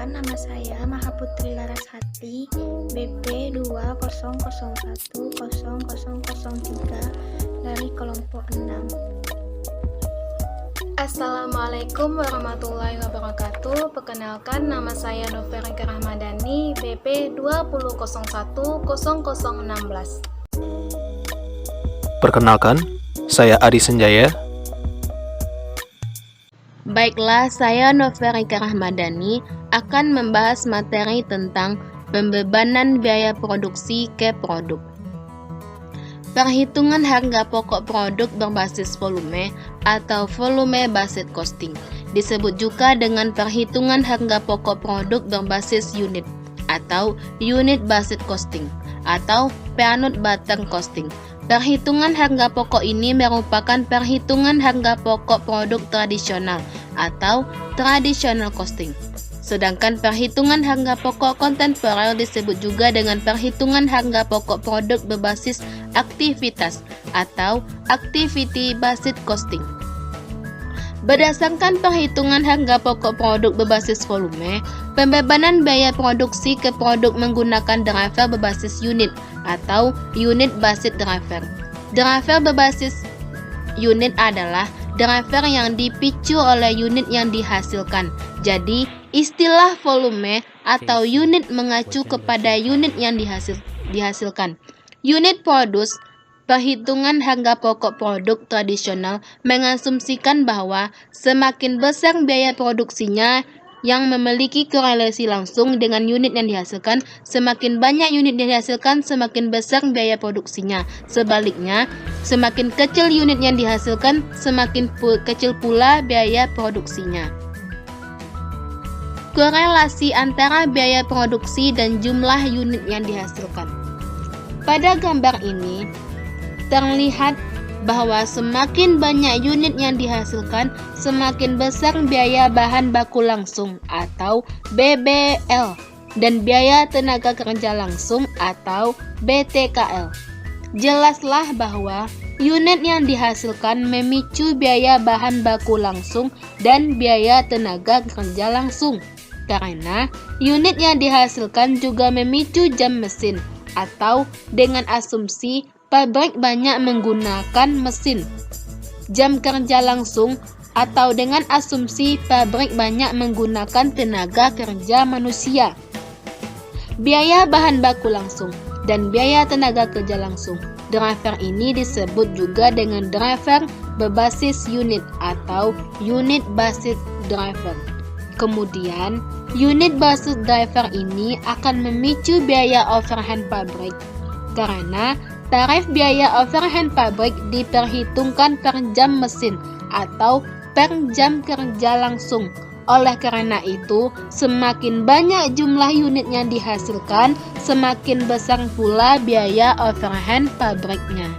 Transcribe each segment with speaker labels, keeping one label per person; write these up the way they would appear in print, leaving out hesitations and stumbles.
Speaker 1: Perkenalkan, nama saya Mahaputri Larasati, BP 200100003 dari kelompok 6.
Speaker 2: Assalamualaikum warahmatullahi wabarakatuh. Perkenalkan, nama saya Noverika Rahmadani, BP 200100016.
Speaker 3: Perkenalkan, saya Adi Senjaya.
Speaker 2: Baiklah, saya Noverika Rahmadani akan membahas materi tentang pembebanan biaya produksi ke produk. Perhitungan harga pokok produk berbasis volume atau volume based costing disebut juga dengan perhitungan harga pokok produk berbasis unit atau unit based costing atau peanut butter costing. Perhitungan harga pokok ini merupakan perhitungan harga pokok produk tradisional atau traditional costing. Sedangkan perhitungan harga pokok kontemporer disebut juga dengan perhitungan harga pokok produk berbasis aktivitas atau activity based costing. Berdasarkan perhitungan harga pokok produk berbasis volume, pembebanan biaya produksi ke produk menggunakan driver berbasis unit atau unit based driver. Driver berbasis unit adalah driver yang dipicu oleh unit yang dihasilkan. Jadi, istilah volume atau unit mengacu kepada unit yang dihasilkan. Unit produce, perhitungan harga pokok produk tradisional mengasumsikan bahwa semakin besar biaya produksinya yang memiliki korelasi langsung dengan unit yang dihasilkan, semakin banyak unit yang dihasilkan, semakin besar biaya produksinya. Sebaliknya, semakin kecil unit yang dihasilkan, semakin kecil pula biaya produksinya. Korelasi antara biaya produksi dan jumlah unit yang dihasilkan. Pada gambar ini, terlihat bahwa semakin banyak unit yang dihasilkan, semakin besar biaya bahan baku langsung atau BBL dan biaya tenaga kerja langsung atau BTKL. Jelaslah bahwa unit yang dihasilkan memicu biaya bahan baku langsung dan biaya tenaga kerja langsung. Karena unit yang dihasilkan juga memicu jam mesin atau dengan asumsi pabrik banyak menggunakan mesin jam kerja langsung atau dengan asumsi pabrik banyak menggunakan tenaga kerja manusia. Biaya bahan baku langsung dan biaya tenaga kerja langsung. Driver ini disebut juga dengan driver berbasis unit atau unit based driver. Kemudian, unit based driver ini akan memicu biaya overhead pabrik karena tarif biaya overhead pabrik diperhitungkan per jam mesin atau per jam kerja langsung. Oleh karena itu, semakin banyak jumlah unit yang dihasilkan, semakin besar pula biaya overhead pabriknya.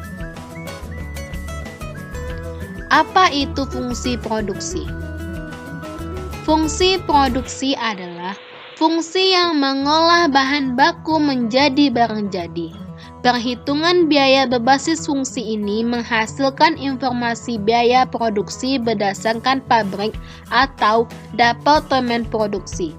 Speaker 2: Apa itu fungsi produksi? Fungsi produksi adalah fungsi yang mengolah bahan baku menjadi barang jadi. Perhitungan biaya berbasis fungsi ini menghasilkan informasi biaya produksi berdasarkan pabrik atau departemen produksi.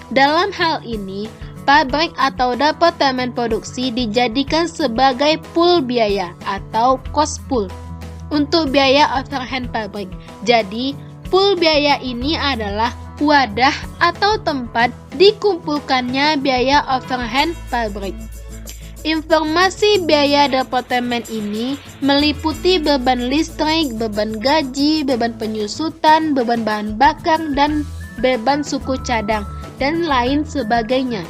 Speaker 2: Dalam hal ini, pabrik atau departemen produksi dijadikan sebagai pool biaya atau cost pool untuk biaya overhead pabrik. Jadi, pool biaya ini adalah wadah atau tempat dikumpulkannya biaya overhead pabrik. Informasi biaya departemen ini meliputi beban listrik, beban gaji, beban penyusutan, beban bahan bakar, dan beban suku cadang, dan lain sebagainya.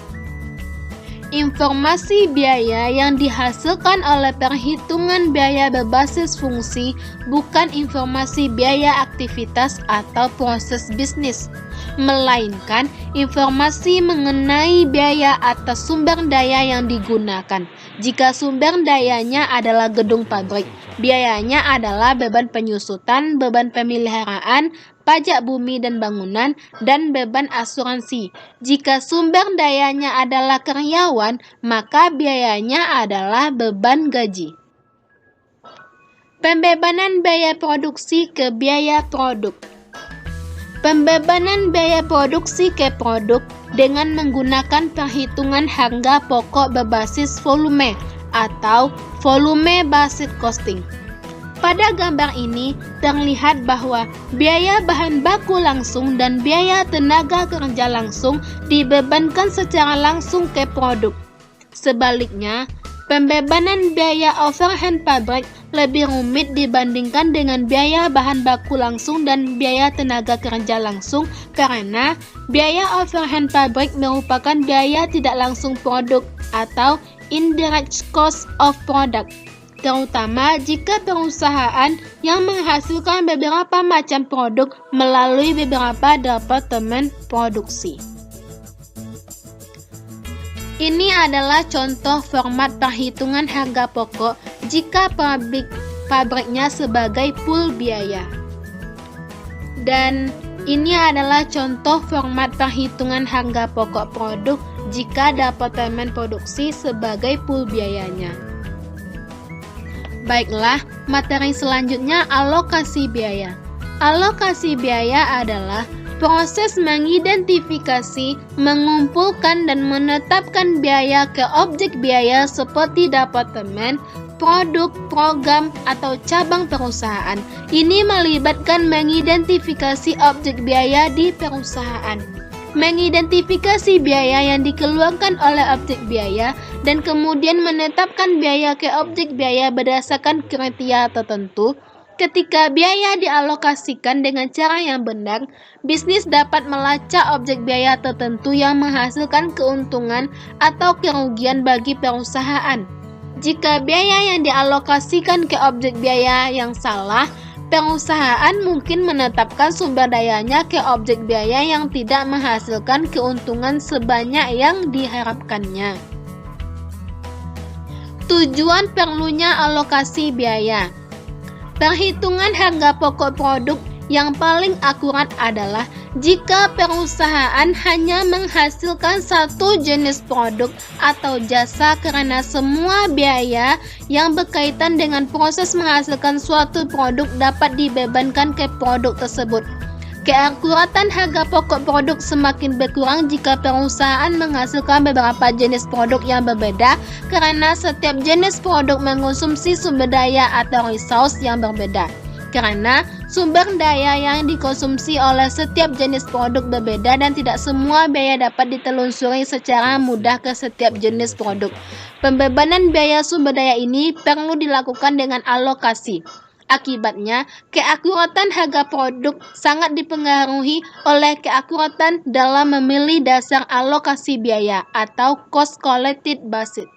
Speaker 2: Informasi biaya yang dihasilkan oleh perhitungan biaya berbasis fungsi bukan informasi biaya aktivitas atau proses bisnis, melainkan informasi mengenai biaya atas sumber daya yang digunakan. Jika sumber dayanya adalah gedung pabrik, biayanya adalah beban penyusutan, beban pemeliharaan, pajak bumi dan bangunan, dan beban asuransi. Jika sumber dayanya adalah karyawan, maka biayanya adalah beban gaji. Pembebanan biaya produksi ke biaya produk. Pembebanan biaya produksi ke produk dengan menggunakan perhitungan harga pokok berbasis volume atau volume based costing. Pada gambar ini terlihat bahwa biaya bahan baku langsung dan biaya tenaga kerja langsung dibebankan secara langsung ke produk. Sebaliknya, pembebanan biaya overhead pabrik lebih rumit dibandingkan dengan biaya bahan baku langsung dan biaya tenaga kerja langsung karena biaya overhead pabrik merupakan biaya tidak langsung produk atau indirect cost of product, terutama jika perusahaan yang menghasilkan beberapa macam produk melalui beberapa departemen produksi. Ini adalah contoh format perhitungan harga pokok jika pabriknya sebagai pool biaya. Dan ini adalah contoh format perhitungan harga pokok produk jika departemen produksi sebagai pool biayanya. Baiklah, materi selanjutnya alokasi biaya. Alokasi biaya adalah proses mengidentifikasi, mengumpulkan dan menetapkan biaya ke objek biaya seperti departemen, produk, program, atau cabang perusahaan. Ini melibatkan mengidentifikasi objek biaya di perusahaan, mengidentifikasi biaya yang dikeluarkan oleh objek biaya, dan kemudian menetapkan biaya ke objek biaya berdasarkan kriteria tertentu. Ketika biaya dialokasikan dengan cara yang benar, bisnis dapat melacak objek biaya tertentu yang menghasilkan keuntungan atau kerugian bagi perusahaan. Jika biaya yang dialokasikan ke objek biaya yang salah, perusahaan mungkin menetapkan sumber dayanya ke objek biaya yang tidak menghasilkan keuntungan sebanyak yang diharapkannya. Tujuan perlunya alokasi biaya. Perhitungan harga pokok produk yang paling akurat adalah jika perusahaan hanya menghasilkan satu jenis produk atau jasa karena semua biaya yang berkaitan dengan proses menghasilkan suatu produk dapat dibebankan ke produk tersebut. Keakuratan harga pokok produk semakin berkurang jika perusahaan menghasilkan beberapa jenis produk yang berbeda karena setiap jenis produk mengonsumsi sumber daya atau resource yang berbeda. Karena sumber daya yang dikonsumsi oleh setiap jenis produk berbeda dan tidak semua biaya dapat ditelusuri secara mudah ke setiap jenis produk. Pembebanan biaya sumber daya ini perlu dilakukan dengan alokasi. Akibatnya, keakuratan harga produk sangat dipengaruhi oleh keakuratan dalam memilih dasar alokasi biaya atau cost collected basis.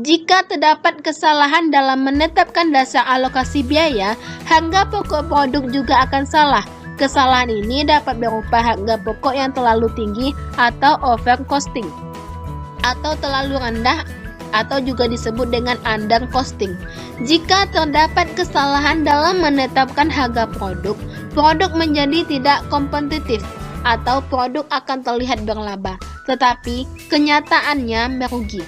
Speaker 2: Jika terdapat kesalahan dalam menetapkan dasar alokasi biaya, harga pokok produk juga akan salah. Kesalahan ini dapat berupa harga pokok yang terlalu tinggi atau over costing, atau terlalu rendah atau juga disebut dengan under costing. Jika terdapat kesalahan dalam menetapkan harga produk, produk menjadi tidak kompetitif atau produk akan terlihat berlaba, tetapi kenyataannya merugi.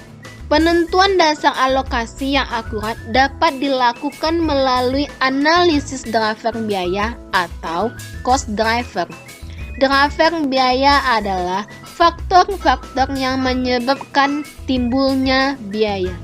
Speaker 2: Penentuan dasar alokasi yang akurat dapat dilakukan melalui analisis driver biaya atau cost driver. Driver biaya adalah faktor-faktor yang menyebabkan timbulnya biaya.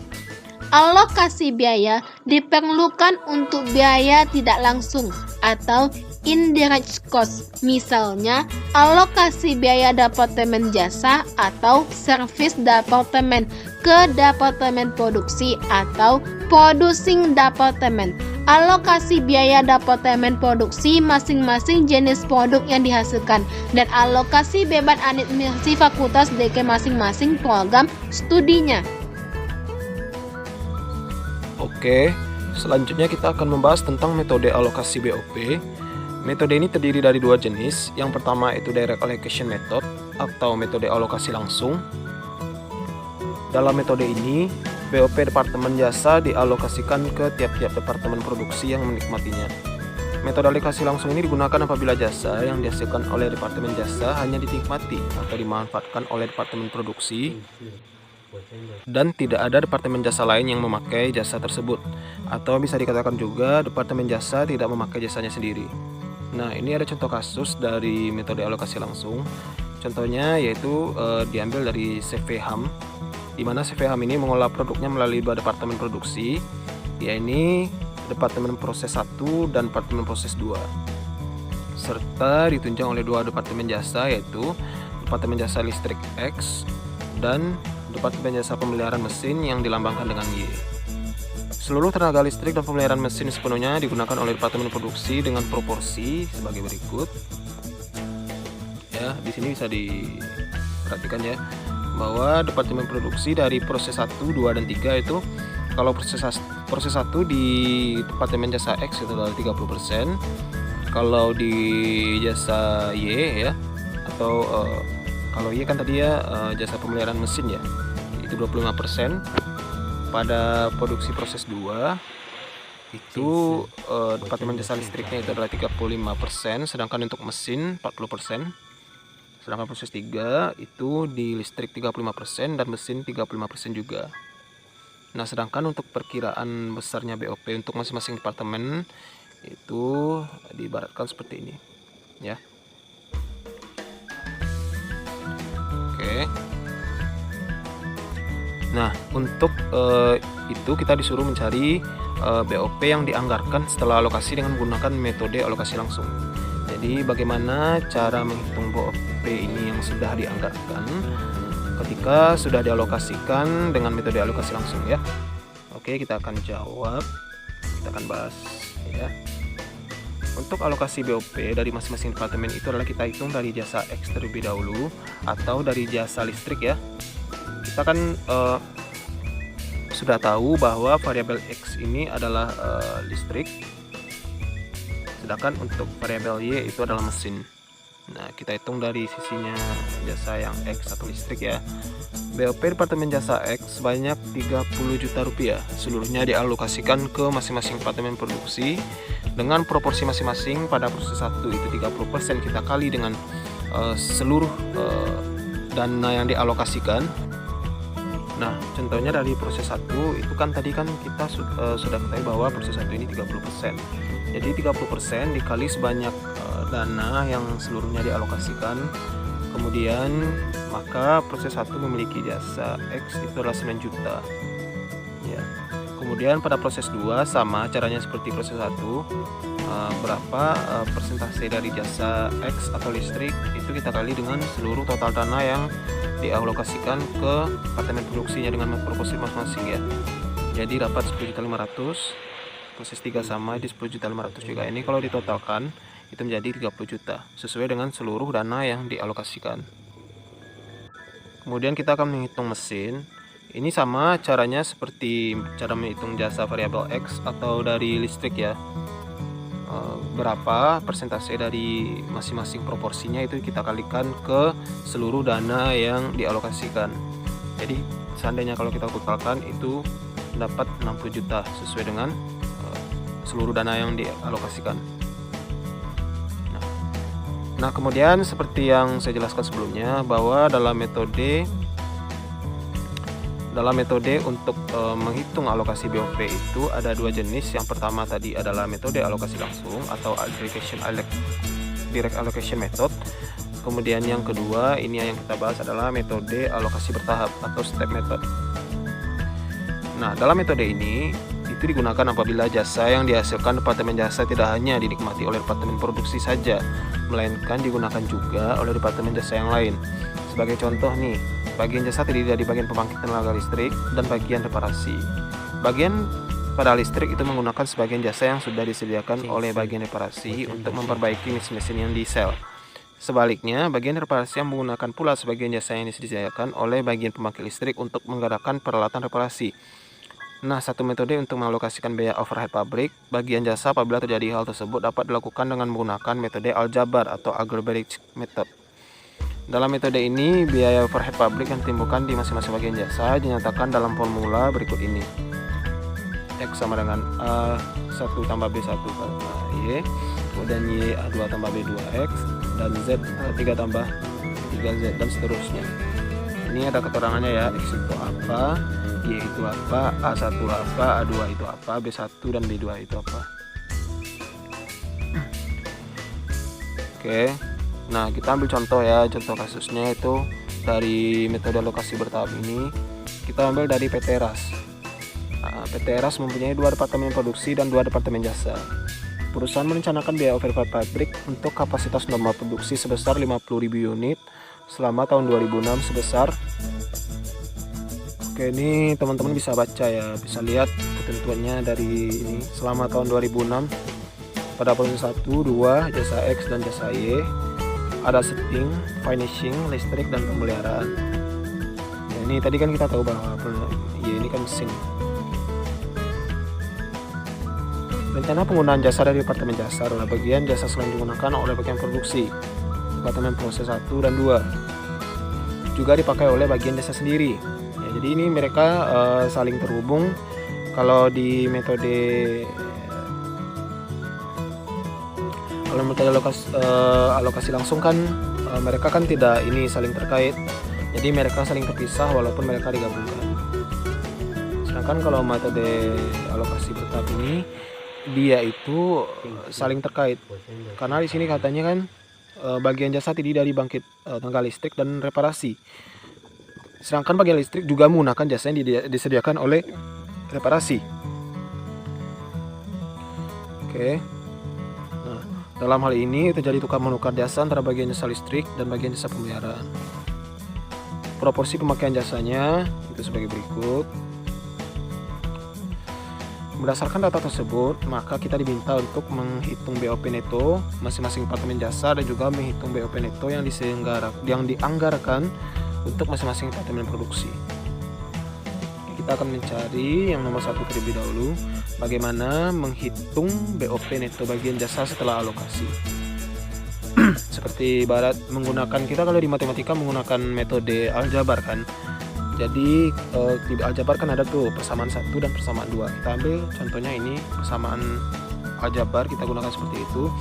Speaker 2: Alokasi biaya diperlukan untuk biaya tidak langsung atau indirect cost. Misalnya, alokasi biaya departemen jasa atau service departemen ke departemen produksi atau producing departemen. Alokasi biaya departemen produksi masing-masing jenis produk yang dihasilkan, dan alokasi beban administrasi fakultas DK masing-masing program studinya.
Speaker 3: Oke, selanjutnya kita akan membahas tentang metode alokasi BOP. Metode ini terdiri dari dua jenis. Yang pertama itu Direct Allocation Method atau metode alokasi langsung. Dalam metode ini, BOP Departemen Jasa dialokasikan ke tiap-tiap departemen produksi yang menikmatinya. Metode alokasi langsung ini digunakan apabila jasa yang dihasilkan oleh Departemen Jasa hanya dinikmati atau dimanfaatkan oleh Departemen Produksi dan tidak ada Departemen Jasa lain yang memakai jasa tersebut, atau bisa dikatakan juga Departemen Jasa tidak memakai jasanya sendiri. Nah, ini ada contoh kasus dari metode alokasi langsung. Contohnya yaitu diambil dari CVHAM, di mana CVHAM ini mengolah produknya melalui 2 departemen produksi, yaitu Departemen Proses 1 dan Departemen Proses 2, serta ditunjang oleh 2 departemen jasa, yaitu Departemen Jasa Listrik X dan Departemen Jasa Pemeliharaan Mesin yang dilambangkan dengan Y. Seluruh tenaga listrik dan pemeliharaan mesin sepenuhnya digunakan oleh Departemen Produksi dengan proporsi sebagai berikut. Ya, di sini bisa diperhatikan ya, bahwa Departemen Produksi dari proses 1, 2, dan 3 itu, kalau proses 1 di Departemen Jasa X itu adalah 30%, kalau di jasa Y ya, atau kalau Y kan tadi ya jasa pemeliharaan mesin ya, itu 25%. Pada produksi proses 2 itu Departemen Jasa Listriknya itu adalah 35%, sedangkan untuk mesin 40%. Sedangkan proses 3 itu di listrik 35% dan mesin 35% juga. Nah, sedangkan untuk perkiraan besarnya BOP untuk masing-masing departemen itu diibaratkan seperti ini ya. Oke. Nah, untuk itu kita disuruh mencari BOP yang dianggarkan setelah alokasi dengan menggunakan metode alokasi langsung. Jadi bagaimana cara menghitung BOP ini yang sudah dianggarkan ketika sudah dialokasikan dengan metode alokasi langsung ya. Oke, kita akan jawab, kita akan bahas ya. Untuk alokasi BOP dari masing-masing departemen itu adalah kita hitung dari jasa X terlebih dahulu atau dari jasa listrik ya. Kita kan sudah tahu bahwa variabel X ini adalah listrik, sedangkan untuk variabel Y itu adalah mesin. Nah, kita hitung dari sisinya jasa yang X atau listrik ya. BOP Departemen Jasa X sebanyak 30 juta rupiah, seluruhnya dialokasikan ke masing-masing departemen produksi dengan proporsi masing-masing. Pada proses 1 itu 30%, kita kali dengan seluruh dana yang dialokasikan. Nah, contohnya dari proses 1 itu kan tadi kan kita sudah ketahui bahwa proses 1 ini 30%. Jadi 30% dikali sebanyak dana yang seluruhnya dialokasikan. Kemudian maka proses 1 memiliki jasa X itu adalah 9 juta. Ya. Kemudian pada proses 2 sama caranya seperti proses 1. Berapa persentase dari jasa X atau listrik itu kita kali dengan seluruh total dana yang dialokasikan ke departemen produksinya dengan proporsi masing-masing ya. Jadi dapat 10.500.000. Proses 3 sama di 10.500.000 juga. Ini kalau ditotalkan itu menjadi 30 juta sesuai dengan seluruh dana yang dialokasikan. Kemudian kita akan menghitung mesin. Ini sama caranya seperti cara menghitung jasa variabel X atau dari listrik ya. Berapa persentase dari masing-masing proporsinya itu kita kalikan ke seluruh dana yang dialokasikan. Jadi seandainya kalau kita totalkan itu dapat 60 juta sesuai dengan seluruh dana yang dialokasikan. Nah, kemudian seperti yang saya jelaskan sebelumnya bahwa dalam metode untuk menghitung alokasi BOP itu ada 2 jenis. Yang pertama tadi adalah metode alokasi langsung atau direct allocation method. Kemudian yang kedua ini yang kita bahas adalah metode alokasi bertahap atau step method. Nah, dalam metode ini itu digunakan apabila jasa yang dihasilkan departemen jasa tidak hanya dinikmati oleh departemen produksi saja, melainkan digunakan juga oleh departemen jasa yang lain. Sebagai contoh nih, bagian jasa terdiri dari bagian pembangkit tenaga listrik dan bagian reparasi. Bagian pada listrik itu menggunakan sebagian jasa yang sudah disediakan oleh bagian reparasi untuk memperbaiki mesin-mesin yang di-sel. Sebaliknya, bagian reparasi yang menggunakan pula sebagian jasa yang disediakan oleh bagian pembangkit listrik untuk menggerakkan peralatan reparasi. Nah, satu metode untuk mengalokasikan biaya overhead pabrik bagian jasa apabila terjadi hal tersebut dapat dilakukan dengan menggunakan metode aljabar atau algebraic method. Dalam metode ini, biaya overhead pabrik yang ditimbulkan di masing-masing bagian jasa dinyatakan dalam formula berikut ini. X sama dengan A1 tambah B1 kali Y, kemudian Y A2 tambah B2X, dan Z A3 tambah B3Z, dan seterusnya. Ini ada keterangannya ya, X itu apa, Y itu apa, A1 apa, A2 itu apa, B1 dan B2 itu apa. Oke. Nah, kita ambil contoh ya. Contoh kasusnya itu dari metode alokasi bertahap ini kita ambil dari PT RAS. PT RAS mempunyai 2 departemen produksi dan 2 departemen jasa. Perusahaan merencanakan biaya overhead pabrik untuk kapasitas normal produksi sebesar 50.000 unit selama tahun 2006 sebesar. Oke, ini teman-teman bisa baca ya, bisa lihat ketentuannya dari ini. Selama tahun 2006 pada proses 1, 2, jasa X dan jasa Y ada setting, finishing, listrik dan pemeliharaan. Ya, ini tadi kan kita tahu bahwa Y ini kan mesin. Rencana penggunaan jasa dari Departemen Jasa adalah bagian jasa selain digunakan oleh bagian produksi, Departemen Proses 1 dan 2. Juga dipakai oleh bagian jasa sendiri. Ya, jadi ini mereka saling terhubung. Kalau di metode alokasi langsung kan mereka kan tidak ini saling terkait. Jadi mereka saling terpisah walaupun mereka digabungkan. Sedangkan kalau metode alokasi bertahap ini dia itu saling terkait. Karena di sini katanya kan bagian jasa terdiri dari bangkit tenaga listrik dan reparasi. Sedangkan bagian listrik juga menggunakan jasa yang disediakan oleh reparasi. Oke. Nah, dalam hal ini terjadi tukar menukar jasa antara bagian jasa listrik dan bagian jasa pemeliharaan. Proporsi pemakaian jasanya itu sebagai berikut. Berdasarkan data tersebut, maka kita diminta untuk menghitung BOP neto masing-masing departemen jasa dan juga menghitung BOP neto yang dianggarkan untuk masing-masing departemen produksi. Kita akan mencari yang nomor 1 terlebih dahulu, bagaimana menghitung BOP neto bagian jasa setelah alokasi. Seperti ibarat menggunakan, kita kalau di matematika menggunakan metode aljabar kan. Jadi di aljabar kan ada tuh persamaan 1 dan persamaan 2. Kita ambil contohnya ini persamaan aljabar, kita gunakan seperti itu.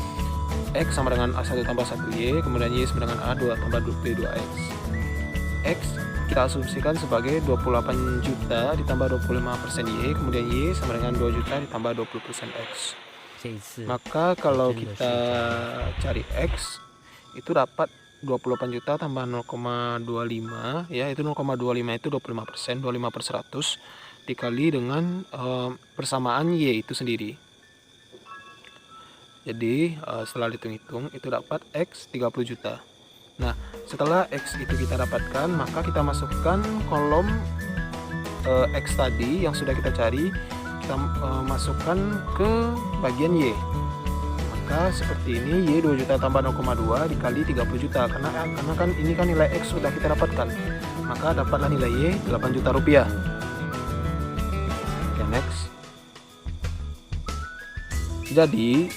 Speaker 3: X sama dengan A1 tambah 1Y, kemudian Y sama dengan A2 tambah 2X. X kita asumsikan sebagai 28 juta ditambah 25% Y, kemudian Y sama dengan 2 juta ditambah 20% X. Maka kalau kita cari X itu dapat 28 juta tambah 0,25 ya, itu 0,25 itu 25%, 25 per 100 dikali dengan persamaan Y itu sendiri. Jadi setelah dihitung-hitung itu dapat X 30 juta. Nah, setelah X itu kita dapatkan, maka kita masukkan kolom X tadi yang sudah kita cari, kita masukkan ke bagian Y. Maka seperti ini, Y 2 juta tambah 0,2 dikali 30 juta karena kan ini kan nilai X sudah kita dapatkan, maka dapatlah nilai Y 8 juta rupiah. Oke, next. Jadi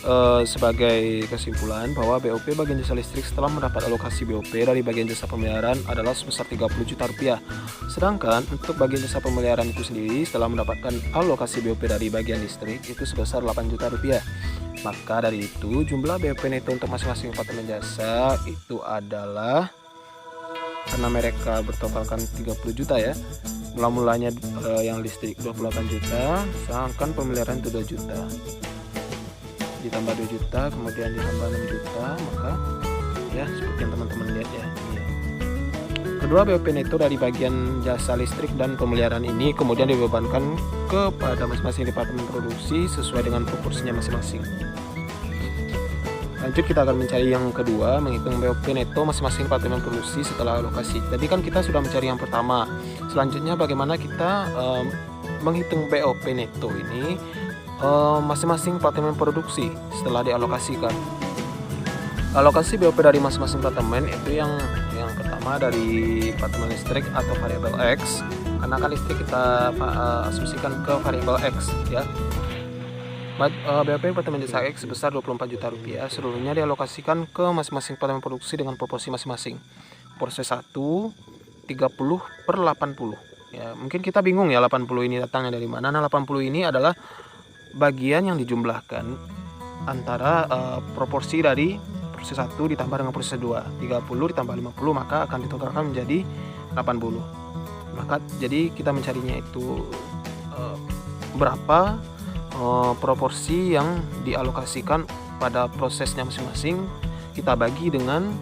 Speaker 3: sebagai kesimpulan bahwa BOP bagian jasa listrik setelah mendapat alokasi BOP dari bagian jasa pemeliharaan adalah sebesar 30 juta rupiah. Sedangkan untuk bagian jasa pemeliharaan itu sendiri setelah mendapatkan alokasi BOP dari bagian listrik itu sebesar 8 juta rupiah. Maka dari itu jumlah BOP neto untuk masing-masing departemen jasa itu adalah, karena mereka bertotalkan 30 juta ya, mula-mulanya yang listrik 28 juta, sedangkan pemeliharaan itu 2 juta. Ditambah 2 juta, kemudian ditambah 6 juta, maka ya seperti yang teman-teman lihat ya. Kedua BOP neto dari bagian jasa listrik dan pemeliharaan ini kemudian dibebankan kepada masing-masing departemen produksi sesuai dengan proporsinya masing-masing. Lanjut, kita akan mencari yang kedua, menghitung BOP neto masing-masing departemen produksi setelah alokasi. Tadi kan kita sudah mencari yang pertama. Selanjutnya bagaimana kita menghitung BOP neto ini masing-masing departemen produksi setelah dialokasikan. Alokasi BOP dari masing-masing departemen itu yang pertama dari departemen listrik atau variabel X, karena kan listrik kita asumsikan ke variabel X ya. BOP departemen jasa X sebesar 24 juta rupiah, seluruhnya dialokasikan ke masing-masing departemen produksi dengan proporsi masing-masing. Proses 1 30 per 80 ya, mungkin kita bingung ya 80 ini datangnya dari mana. Nah, 80 ini adalah bagian yang dijumlahkan antara proporsi dari proses 1 ditambah dengan proses 2. 30 ditambah 50 maka akan ditotalkan menjadi 80. Maka jadi kita mencarinya itu berapa proporsi yang dialokasikan pada prosesnya masing-masing. kita bagi dengan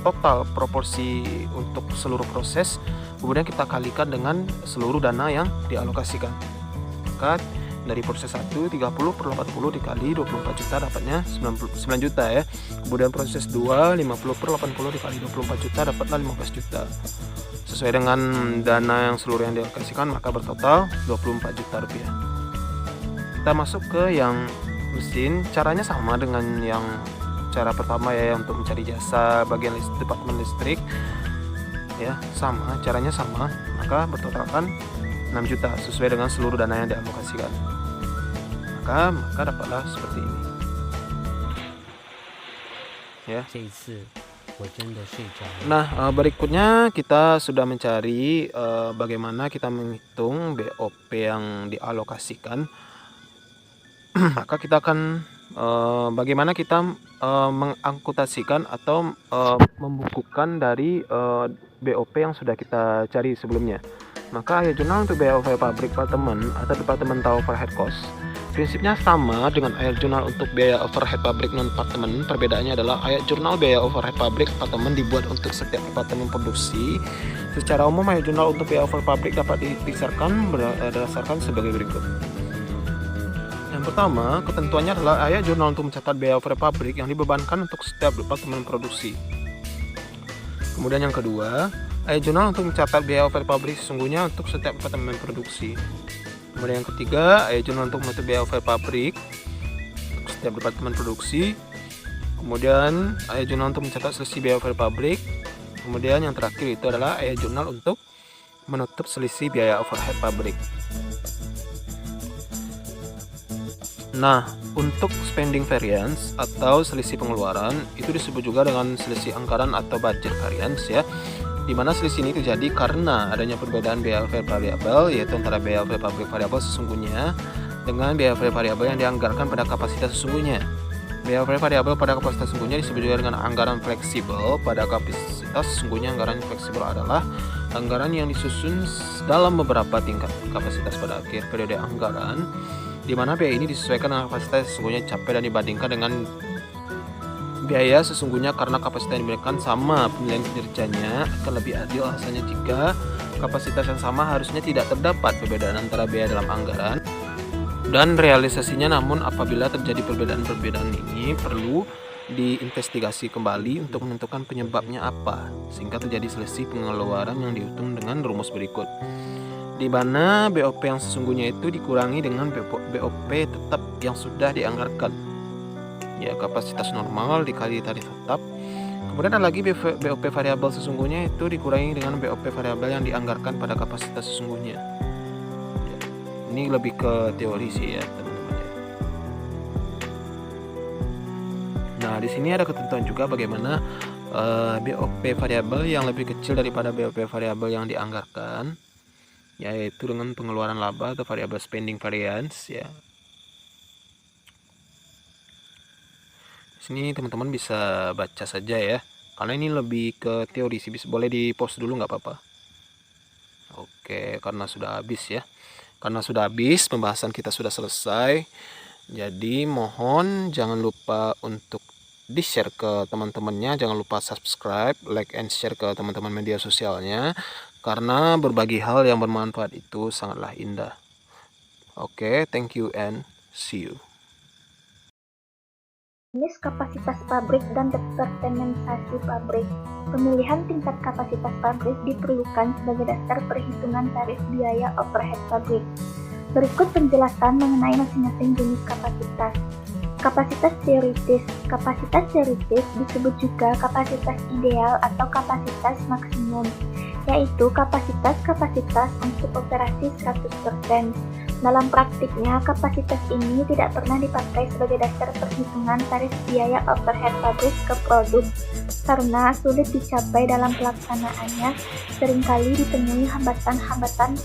Speaker 3: total proporsi untuk seluruh proses, kemudian kita kalikan dengan seluruh dana yang dialokasikan. Maka dari proses 1 30 per 80 dikali 24 juta dapatnya 99 juta ya. Kemudian proses 2 50 per 80 dikali 24 juta dapatlah 15 juta. Sesuai dengan dana yang seluruh yang dialokasikan, maka bertotal 24 juta rupiah. Kita masuk ke yang mesin. Caranya sama dengan yang cara pertama ya, untuk mencari jasa bagian departemen listrik ya, sama, caranya sama, maka bertotalkan 6 juta sesuai dengan seluruh dana yang dialokasikan. Maka dapatlah seperti ini ya. Nah, berikutnya kita sudah mencari bagaimana kita menghitung BOP yang dialokasikan. Maka kita akan bagaimana kita mengangkutasikan atau membukukan dari BOP yang sudah kita cari sebelumnya. Maka ayat jurnal untuk biaya overhead pabrik departemen atau departemen overhead cost prinsipnya sama dengan ayat jurnal untuk biaya overhead pabrik non departemen. Perbedaannya adalah ayat jurnal biaya overhead pabrik departemen dibuat untuk setiap departemen produksi. Secara umum ayat jurnal untuk biaya overhead pabrik dapat dibesarkan berdasarkan sebagai berikut. Yang pertama, ketentuannya adalah ayat jurnal untuk mencatat biaya overhead pabrik yang dibebankan untuk setiap departemen produksi. Kemudian yang kedua, ayat jurnal untuk mencatat biaya overhead pabrik sesungguhnya untuk setiap departemen produksi. Kemudian yang ketiga, ayat jurnal untuk mencatat biaya overhead pabrik untuk setiap departemen produksi. Kemudian ayat jurnal untuk mencatat selisih biaya overhead pabrik. Kemudian yang terakhir itu adalah ayat jurnal untuk menutup selisih biaya overhead pabrik. Nah, untuk spending variance atau selisih pengeluaran itu disebut juga dengan selisih anggaran atau budget variance ya. Di mana selisih ini terjadi karena adanya perbedaan biaya overhead variabel, yaitu antara biaya overhead pabrik variabel sesungguhnya dengan biaya overhead variabel yang dianggarkan pada kapasitas sesungguhnya. Biaya overhead variabel pada kapasitas sesungguhnya disebut juga dengan anggaran fleksibel. Pada kapasitas sesungguhnya anggaran fleksibel adalah anggaran yang disusun dalam beberapa tingkat kapasitas pada akhir periode anggaran, di mana biaya ini disesuaikan dengan kapasitas sesungguhnya capai dan dibandingkan dengan biaya sesungguhnya karena kapasitas yang diberikan sama. Penilaian kinerjanya akan lebih adil rasanya jika kapasitas yang sama harusnya tidak terdapat perbedaan antara biaya dalam anggaran dan realisasinya. Namun apabila terjadi perbedaan-perbedaan ini perlu diinvestigasi kembali untuk menentukan penyebabnya apa, sehingga terjadi selisih pengeluaran yang dihitung dengan rumus berikut, di mana BOP yang sesungguhnya itu dikurangi dengan BOP tetap yang sudah dianggarkan. Ya, kapasitas normal dikali tarif tetap. Kemudian ada lagi BOP variabel sesungguhnya itu dikurangi dengan BOP variabel yang dianggarkan pada kapasitas sesungguhnya. Ya, ini lebih ke teori sih ya teman-teman ya. Nah, di sini ada ketentuan juga bagaimana BOP variabel yang lebih kecil daripada BOP variabel yang dianggarkan, yaitu dengan pengeluaran laba atau variabel spending variance ya. Sini teman-teman bisa baca saja ya, karena ini lebih ke teori sih. Boleh di pause dulu nggak apa-apa. Oke, karena sudah habis ya, karena sudah habis pembahasan kita sudah selesai. Jadi mohon jangan lupa untuk di share ke teman-temannya, jangan lupa subscribe, like and share ke teman-teman media sosialnya, karena berbagi hal yang bermanfaat itu sangatlah indah. Oke, thank you and see you.
Speaker 1: Jenis kapasitas pabrik dan departementasi pabrik. Pemilihan tingkat kapasitas pabrik diperlukan sebagai dasar perhitungan tarif biaya overhead pabrik. Berikut penjelasan mengenai masing-masing jenis kapasitas. Kapasitas teoritis. Kapasitas teoritis disebut juga kapasitas ideal atau kapasitas maksimum, yaitu kapasitas untuk operasi 100%. Dalam praktiknya, kapasitas ini tidak pernah dipakai sebagai dasar perhitungan tarif biaya overhead pabrik ke produk, karena sulit dicapai dalam pelaksanaannya. Seringkali ditemui hambatan-hambatan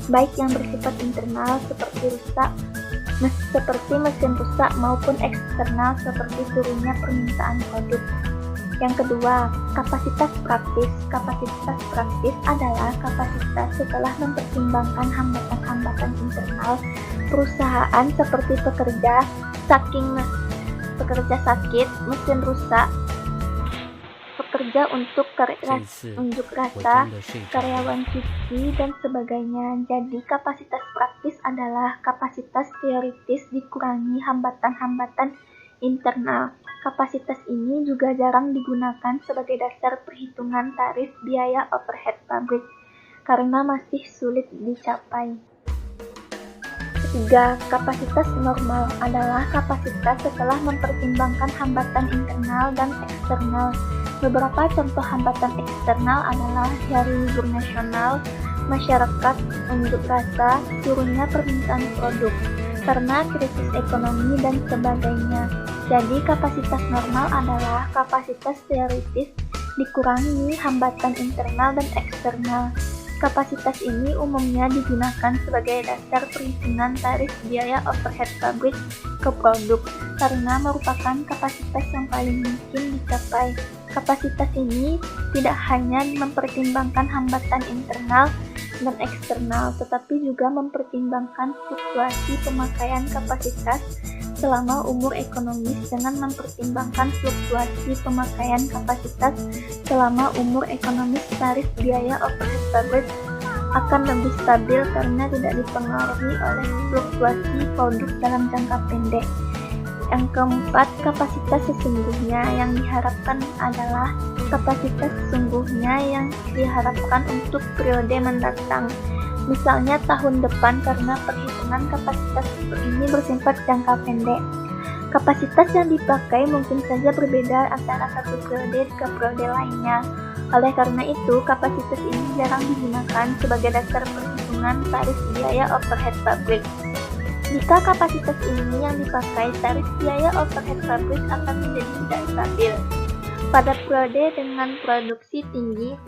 Speaker 1: baik yang bersifat internal seperti mesin rusak maupun eksternal seperti turunnya permintaan produk. Yang kedua, kapasitas praktis. Kapasitas praktis adalah kapasitas setelah mempertimbangkan hambatan-hambatan internal perusahaan seperti pekerja sakit, mesin rusak, pekerja untuk unjuk rasa, karyawan cuti, dan sebagainya. Jadi kapasitas praktis adalah kapasitas teoritis dikurangi hambatan-hambatan internal. Kapasitas ini juga jarang digunakan sebagai dasar perhitungan tarif biaya overhead pabrik karena masih sulit dicapai. Ketiga, kapasitas normal adalah kapasitas setelah mempertimbangkan hambatan internal dan eksternal. Beberapa contoh hambatan eksternal adalah hari libur nasional, masyarakat unjuk rasa, turunnya permintaan produk karena krisis ekonomi dan sebagainya. Jadi kapasitas normal adalah kapasitas teoritis dikurangi hambatan internal dan eksternal. Kapasitas ini umumnya digunakan sebagai dasar perhitungan tarif biaya overhead pabrik ke produk karena merupakan kapasitas yang paling mungkin dicapai. Kapasitas ini tidak hanya mempertimbangkan hambatan internal dan eksternal, tetapi juga mempertimbangkan fluktuasi pemakaian kapasitas selama umur ekonomis dengan mempertimbangkan fluktuasi pemakaian kapasitas selama umur ekonomis. Tarif biaya overhead pabrik akan lebih stabil karena tidak dipengaruhi oleh fluktuasi produk dalam jangka pendek. Yang keempat, kapasitas sesungguhnya yang diharapkan adalah kapasitas sesungguhnya yang diharapkan untuk periode mendatang. Misalnya tahun depan karena perhitungan kapasitas ini bersifat jangka pendek. Kapasitas yang dipakai mungkin saja berbeda antara satu periode ke periode lainnya. Oleh karena itu, kapasitas ini jarang digunakan sebagai dasar perhitungan tarif biaya overhead pabrik. Jika kapasitas ini yang dipakai, tarif biaya overhead pabrik akan menjadi tidak stabil. Pada periode dengan produksi tinggi,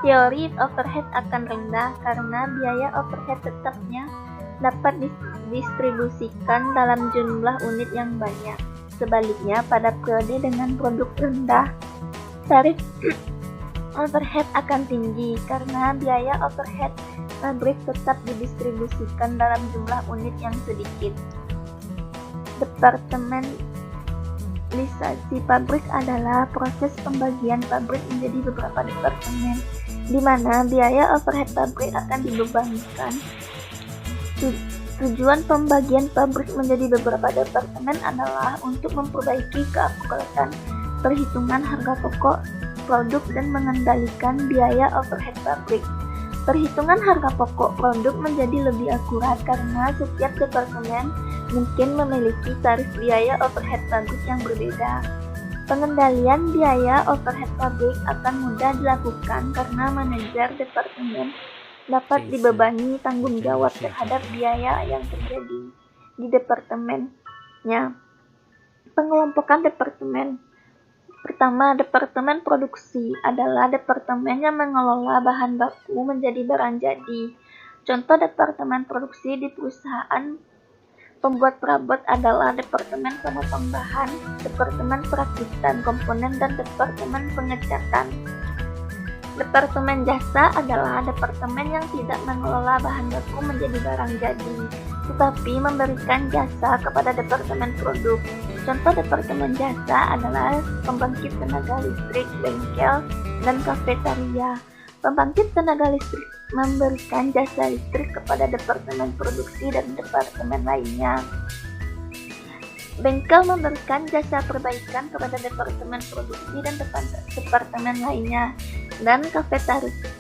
Speaker 1: teori overhead akan rendah karena biaya overhead tetapnya dapat didistribusikan dalam jumlah unit yang banyak. Sebaliknya, pada periode dengan produk rendah, tarif overhead akan tinggi karena biaya overhead pabrik tetap didistribusikan dalam jumlah unit yang sedikit. Departementalisasi pabrik adalah proses pembagian pabrik menjadi beberapa departemen, di mana biaya overhead pabrik akan dibebankan. Tujuan pembagian pabrik menjadi beberapa departemen adalah untuk memperbaiki keakuratan perhitungan harga pokok produk dan mengendalikan biaya overhead pabrik. Perhitungan harga pokok produk menjadi lebih akurat karena setiap departemen mungkin memiliki tarif biaya overhead pabrik yang berbeda. Pengendalian biaya overhead pabrik akan mudah dilakukan karena manajer departemen dapat dibebani tanggung jawab terhadap biaya yang terjadi di departemennya. Pengelompokan departemen. Pertama, departemen produksi adalah departemen yang mengelola bahan baku menjadi barang jadi. Contoh departemen produksi di perusahaan pembuat perabot adalah departemen pemotong bahan, departemen perakitan komponen, dan departemen pengecatan. Departemen jasa adalah departemen yang tidak mengelola bahan baku menjadi barang jadi, tetapi memberikan jasa kepada departemen produk. Contoh departemen jasa adalah pembangkit tenaga listrik, bengkel, dan kafetaria. Pembangkit tenaga listrik memberikan jasa listrik kepada departemen produksi dan departemen lainnya. Bengkel memberikan jasa perbaikan kepada departemen produksi dan departemen lainnya. Dan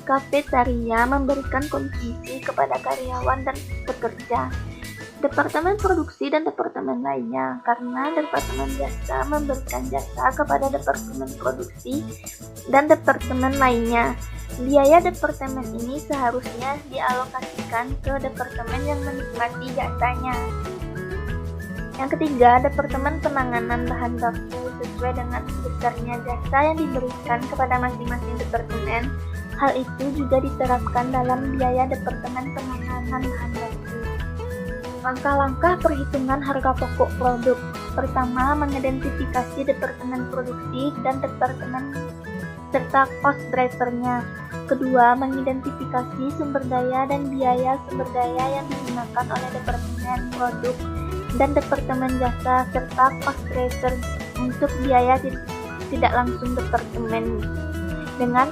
Speaker 1: kafetaria memberikan konsumsi kepada karyawan dan pekerja. Departemen produksi dan departemen lainnya, karena departemen jasa memberikan jasa kepada departemen produksi dan departemen lainnya. Biaya departemen ini seharusnya dialokasikan ke departemen yang menikmati jasanya. Yang ketiga, departemen penanganan bahan baku sesuai dengan besarnya jasa yang diberikan kepada masing-masing departemen. Hal itu juga diterapkan dalam biaya departemen penanganan bahan baku. Langkah-langkah perhitungan harga pokok produk. Pertama, mengidentifikasi departemen produksi dan departemen serta cost drivernya. Kedua, mengidentifikasi sumber daya dan biaya sumber daya yang digunakan oleh departemen produk dan departemen jasa serta cost driver untuk biaya tidak langsung departemen dengan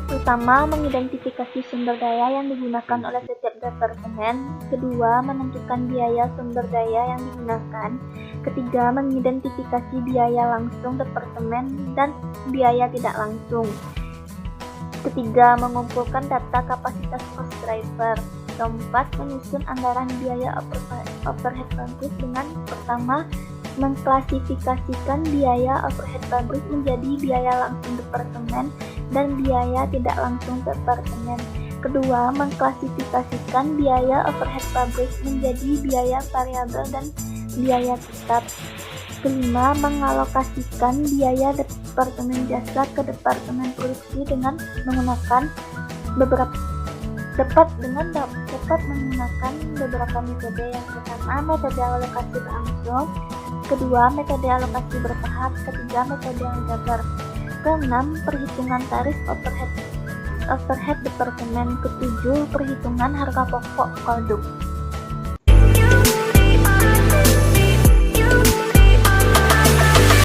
Speaker 1: pertama, mengidentifikasi sumber daya yang digunakan oleh setiap departemen. Kedua, menentukan biaya sumber daya yang digunakan. Ketiga, mengidentifikasi biaya langsung departemen dan biaya tidak langsung. Ketiga, mengumpulkan data kapasitas cost driver. Keempat, menyusun anggaran biaya overhead pabrik dengan pertama, mengklasifikasikan biaya overhead pabrik menjadi biaya langsung departemen dan biaya tidak langsung departemen. Kedua, mengklasifikasikan biaya overhead pabrik menjadi biaya variabel dan biaya tetap. Kelima, mengalokasikan biaya departemen jasa ke departemen produksi dengan menggunakan dapat menggunakan beberapa metode. Yang pertama, metode alokasi langsung. Kedua, metode alokasi bertahap. Ketiga, metode aljabar. Keenam, perhitungan tarif overhead departemen. Ketujuh, perhitungan harga pokok produk.